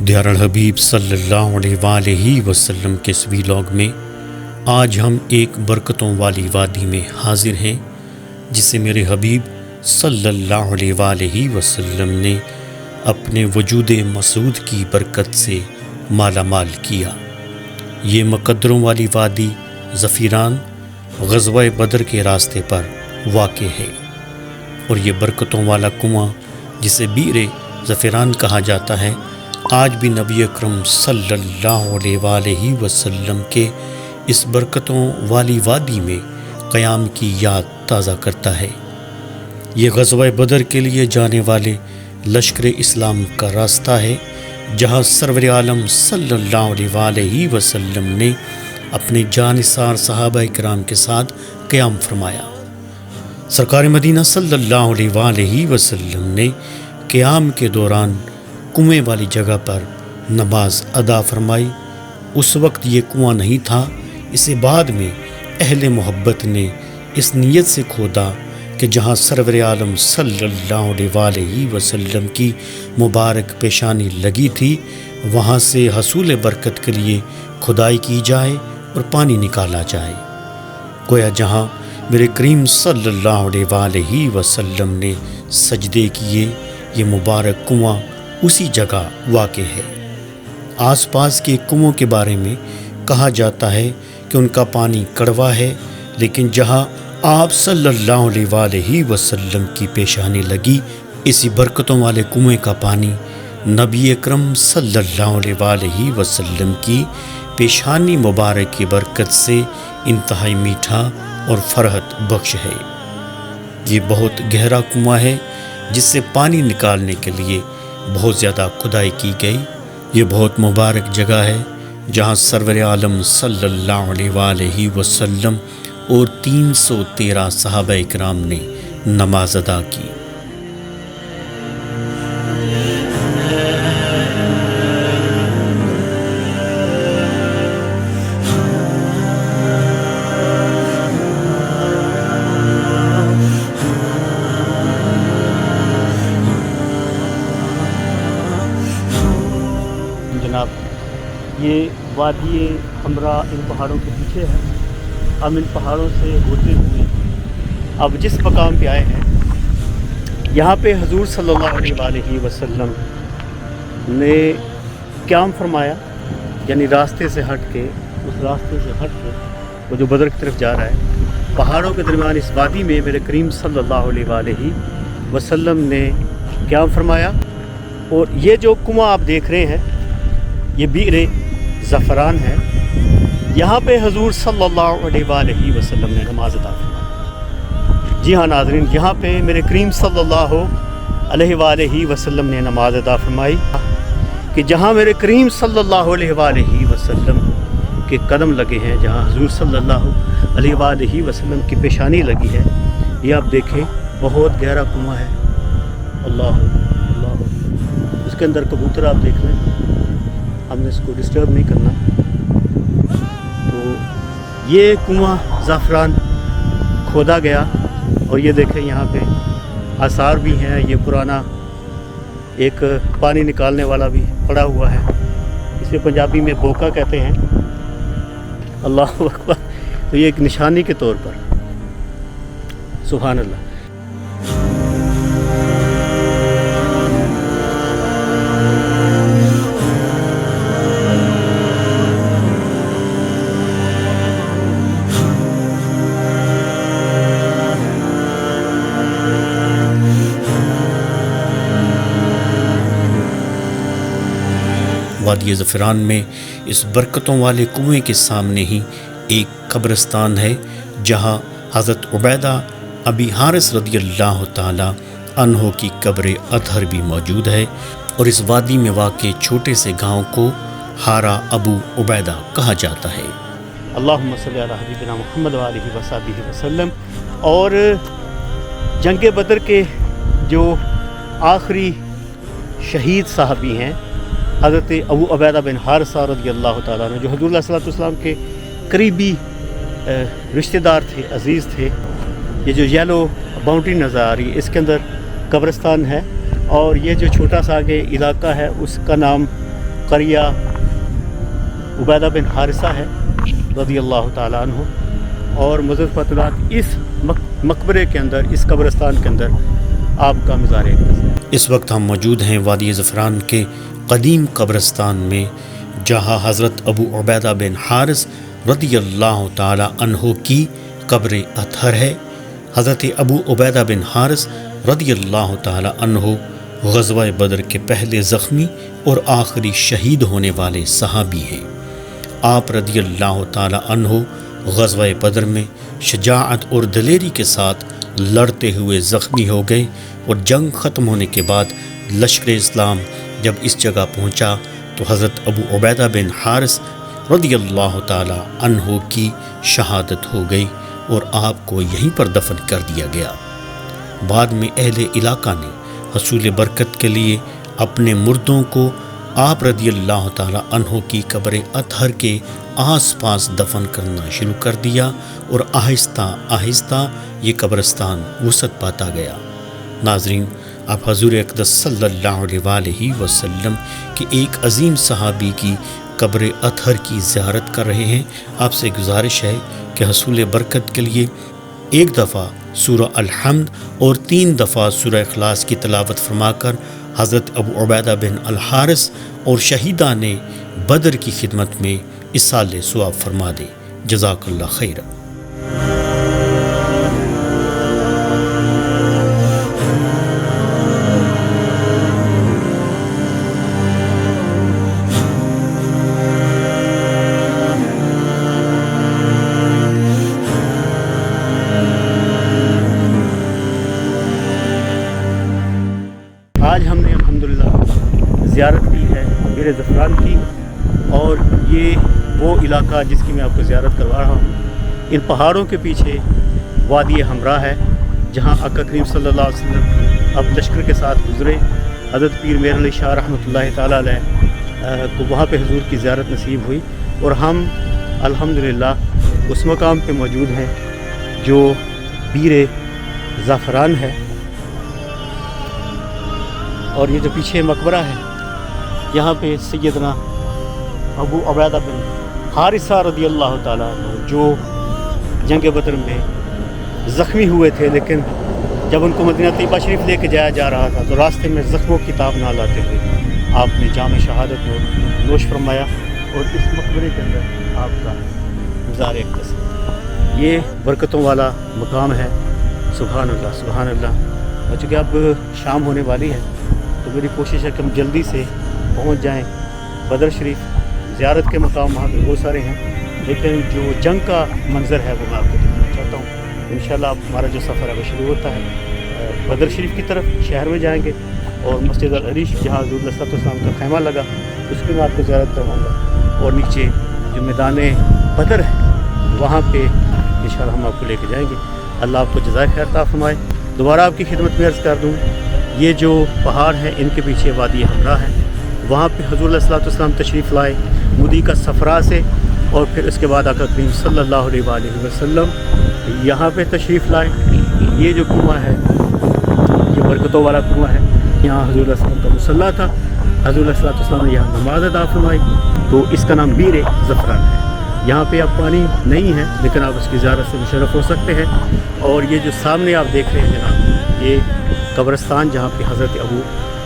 دیار الحبیب صلی اللہ علیہ وسلم کے اس ویلاگ میں آج ہم ایک برکتوں والی وادی میں حاضر ہیں جسے میرے حبیب صلی اللہ علیہ وسلم نے اپنے وجود مسعود کی برکت سے مالا مال کیا۔ یہ مقدروں والی وادی ظفیران غزوہ بدر کے راستے پر واقع ہے، اور یہ برکتوں والا کنواں جسے بئر ظفیران کہا جاتا ہے آج بھی نبی اکرم صلی اللہ علیہ وسلم کے اس برکتوں والی وادی میں قیام کی یاد تازہ کرتا ہے۔ یہ غزوہ بدر کے لیے جانے والے لشکر اسلام کا راستہ ہے، جہاں سرور عالم صلی اللہ علیہ وسلم نے اپنے جانثار صحابہ کرام کے ساتھ قیام فرمایا۔ سرکار مدینہ صلی اللہ علیہ وسلم نے قیام کے دوران کنویں والی جگہ پر نماز ادا فرمائی۔ اس وقت یہ کنواں نہیں تھا، اسے بعد میں اہل محبت نے اس نیت سے کھودا کہ جہاں سرور عالم صلی اللہ علیہ وسلم کی مبارک پیشانی لگی تھی وہاں سے حصول برکت کے لیے کھدائی کی جائے اور پانی نکالا جائے۔ گویا جہاں میرے کریم صلی اللہ علیہ وسلم نے سجدے کیے، یہ مبارک کنواں اسی جگہ واقع ہے۔ آس پاس کے کنووں کے بارے میں کہا جاتا ہے کہ ان کا پانی کڑوا ہے، لیکن جہاں آپ صلی اللہ علیہ وسلم کی پیشانی لگی اسی برکتوں والے کنویں کا پانی نبی اکرم صلی اللہ علیہ وسلم کی پیشانی مبارک کی برکت سے انتہائی میٹھا اور فرحت بخش ہے۔ یہ بہت گہرا کنواں ہے جس سے پانی نکالنے کے لیے بہت زیادہ کھدائی کی گئی۔ یہ بہت مبارک جگہ ہے جہاں سرور عالم صلی اللہ علیہ وسلم اور 313 صحابہ کرام نے نماز ادا کی۔ جناب یہ وادی حمرا ان پہاڑوں کے پیچھے ہے۔ ہم ان پہاڑوں سے ہوتے ہوئے اب جس مقام پہ آئے ہیں یہاں پہ حضور صلی اللہ علیہ وسلم نے قیام فرمایا، یعنی راستے سے ہٹ کے، اس راستے سے ہٹ کے وہ جو بدر کی طرف جا رہا ہے، پہاڑوں کے درمیان اس وادی میں میرے کریم صلی اللہ علیہ وسلم نے قیام فرمایا۔ اور یہ جو کنواں آپ دیکھ رہے ہیں یہ بئر ظفران ہے، یہاں پہ حضور صلی اللہ علیہ وسلم نے نماز ادا فرمائی۔ جی ہاں ناظرین، یہاں پہ میرے کریم صلی اللہ علیہ وسلم نے نماز ادا فرمائی کہ جہاں میرے کریم صلی اللہ علیہ وسلم کے قدم لگے ہیں، جہاں حضور صلی اللہ علیہ وسلم کی پیشانی لگی ہے، یہ آپ دیکھیں بہت گہرا کنواں ہے۔ اللہ اللہ، اس کے اندر کبوتر آپ دیکھ رہے ہیں، ہم نے اس کو ڈسٹرب نہیں کرنا۔ تو یہ کنواں زعفران کھودا گیا، اور یہ دیکھیں یہاں پہ آثار بھی ہیں، یہ پرانا ایک پانی نکالنے والا بھی پڑا ہوا ہے، اسے پنجابی میں بوکا کہتے ہیں۔ اللہ اکبر، تو یہ ایک نشانی کے طور پر، سبحان اللہ۔ وادی ظفران میں اس برکتوں والے کنویں کے سامنے ہی ایک قبرستان ہے جہاں حضرت عبیدہ ابی حارث رضی اللہ تعالی عنہ کی قبر اطہر بھی موجود ہے، اور اس وادی میں واقع چھوٹے سے گاؤں کو हारा अबू उबैदा कहा जाता है। अल्लाहुम्मा सल्ली अला हबीबिना मुहम्मद व आलिहि व सहबिहि वसल्लम। और जंग बदर के जो आखिरी शहीद साहबी हैं हज़रत अबू उबैदा बिन हारिसा रज़ियल्लाहु ताला अन्हु, जो हुज़ूर सल्लल्लाहु अलैहि वसल्लम के करीबी रिश्तेदार थे, अज़ीज़ थे। ये जो येलो बाउंड्री नज़र आ रही है इसके अंदर कब्रिस्तान है, और ये जो छोटा सा आगे इलाका है उसका नाम क़रिया उबैदा बिन हारिसा है रज़ियल्लाहु ताला अन्हु। और मुअज़्ज़ज़ फ़ातिमात इस मकबरे के अंदर, इस कब्रिस्तान के अंदर आपका मज़ार है। इस वक्त हम मौजूद हैं वादी ज़फ़रान के कदीम कब्रिस्तान में, जहाँ हज़रत अबू उबैदा बिन हारिस रज़ियल्लाहु ताला अन्हु की कब्र अतहर है। हज़रत अबू उबैदा बिन हारिस रज़ियल्लाहु ताला अन्हु ग़ज़वा बदर के पहले ज़ख्मी और आखिरी शहीद होने वाले सहाबी हैं। आप रज़ियल्लाहु ताला अन्हु ग़ज़वा बदर में शजाअत और दलेरी के साथ लड़ते हुए ज़ख्मी हो गए, और जंग ख़त्म होने के बाद लश्कर इस्लाम जब इस जगह पहुंचा तो हज़रत अबू उबैदा बिन हारिस रज़ियल्लाहु ताला अन्हु की शहादत हो गई और आपको यहीं पर दफन कर दिया गया। बाद में अहले इलाका ने हसूल बरकत के लिए अपने मुर्दों को आप रज़ियल्लाहु ताला अन्हु की कब्र अतहर के आस-पास दफन करना शुरू कर दिया, और आहिस्ता आहिस्ता ये कब्रिस्तान वसअत पाता गया। नाज़रीन, आप हज़ूर अक़दस सल्लल्लाहु अलैहि वसल्लम के एक अजीम सहाबी की कब्र अतहर की ज़ियारत कर रहे हैं। आपसे गुजारिश है कि हसूल बरकत के लिए एक दफ़ा सूरह अल-हम्द और 3 दफ़ा सूरह इखलास की तिलावत फरमाकर हज़रत अबू उबैदा बिन अल हारिस और शहीदा ने बदर की खिदमत में इसाले सवाब फरमा दे। जज़ाकल्लाह खैर। आज हमने अल्हम्दुलिल्लाह ज़ियारत की है मीर ज़फ़रान की, और ये वो इलाका जिसकी मैं आपको ज़ियारत करवा रहा हूँ। इन पहाड़ों के पीछे वादी हमरा है, जहाँ आका करीम सल्लल्लाहु अलैहि वसल्लम अब लश्कर के साथ गुज़रे। हज़रत पीर मेर अली शाह रहमतुल्लाहि ताला अलैह को वहाँ पे हुज़ूर की ज़ियारत नसीब हुई, और हम अल्हम्दुलिल्लाह उस मकाम पे मौजूद हैं जो बीर ज़फ़रान है। और ये जो पीछे मकबरा है, यहाँ पे सैयदना अबू उबैदा बिन हारिसा रज़ियल्लाहु ताला अन्हु जो जंग बदर में ज़ख्मी हुए थे, लेकिन जब उनको मदीना तैयबा शरीफ लेके जाया जा रहा था तो रास्ते में ज़ख्मों की ताब ना लाते हुए आपने जाम शहादत को नोश फरमाया, और इस मकबरे के अंदर आपका मज़ार अक़दस है। ये बरकतों वाला मकाम है। सुभान अल्लाह, सुभान अल्लाह। और चूँकि अब शाम होने वाली है तो मेरी कोशिश है कि हम जल्दी से पहुंच जाएं बदर शरीफ। ज़ियारत के मकाम वहाँ पे बहुत सारे हैं, लेकिन जो जंग का मंज़र है वो मैं आपको दिखाना चाहता हूँ। इंशाअल्लाह हमारा जो सफ़र है वो शुरू होता है बदर शरीफ की तरफ, शहर में जाएंगे, और मस्जिद अल अरीश जहाँ हुज़ूर सल्लल्लाहु अलैहि वसल्लम का खैमा लगा उसकी मैं आपको ज़ियारत करवाऊँगा, और नीचे जो मैदान बदर है वहाँ पर इंशाअल्लाह हम आपको लेके जाएँगे। अल्लाह आपको जज़ाए खैर अता फरमाए। दोबारा आपकी खिदमत में अर्ज़ कर दूँ, ये जो पहाड़ हैं इनके पीछे वादी हमरा है, वहाँ पे हुज़ूर सल्लल्लाहु अलैहि वसल्लम तशरीफ़ लाए मुदी का सफ़रा से, और फिर उसके बाद आका करीम सल्लल्लाहु अलैहि वसल्लम यहाँ पे तशरीफ़ लाए। ये जो कुआं है ये बरकतों वाला कुआं है, यहाँ हुज़ूर सल्लल्लाहु अलैहि वसल्लम का मुसल्ला था, हुज़ूर सल्लल्लाहु अलैहि वसल्लम ने यहाँ नमाज़ अदा फरमाई, तो इसका नाम बीर ज़फ़रान है। यहाँ पे अब पानी नहीं है, लेकिन आप उसकी ज़ियारत से मुशर्रफ़ हो सकते हैं। और ये जो सामने आप देख रहे हैं जनाब, ये कब्रिस्तान जहाँ पे हज़रत अबू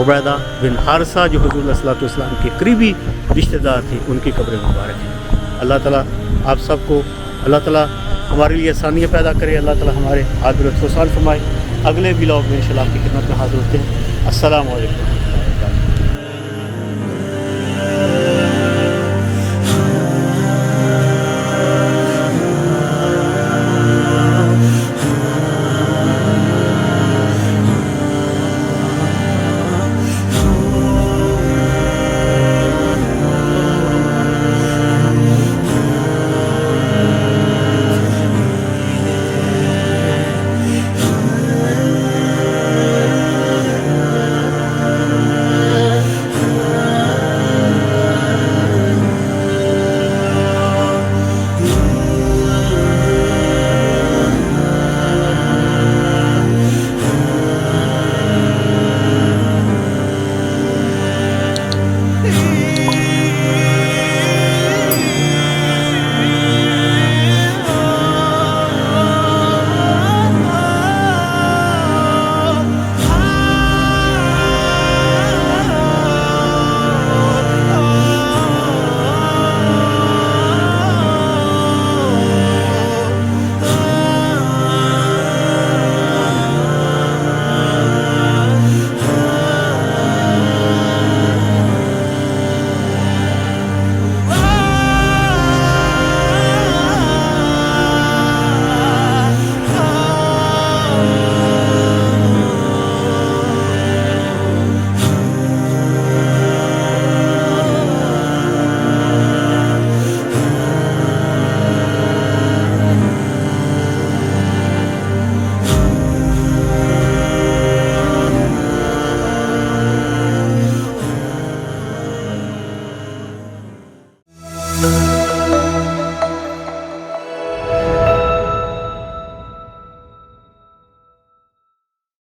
उबैदा बिन हारिसा जो हुज़ूर सल्लल्लाहु अलैहि वसल्लम के करीबी रिश्तेदार थे उनकी कब्र मुबारक है। अल्लाह ताला आप सबको, अल्लाह ताला हमारे लिए आसानियाँ पैदा करे, अल्लाह ताला हमारे आखिरत को आसान फरमाए। अगले व्लॉग में इंशाअल्लाह आपकी खिदमत में हाज़िर होते हैं। अस्सलामु अलैकुम।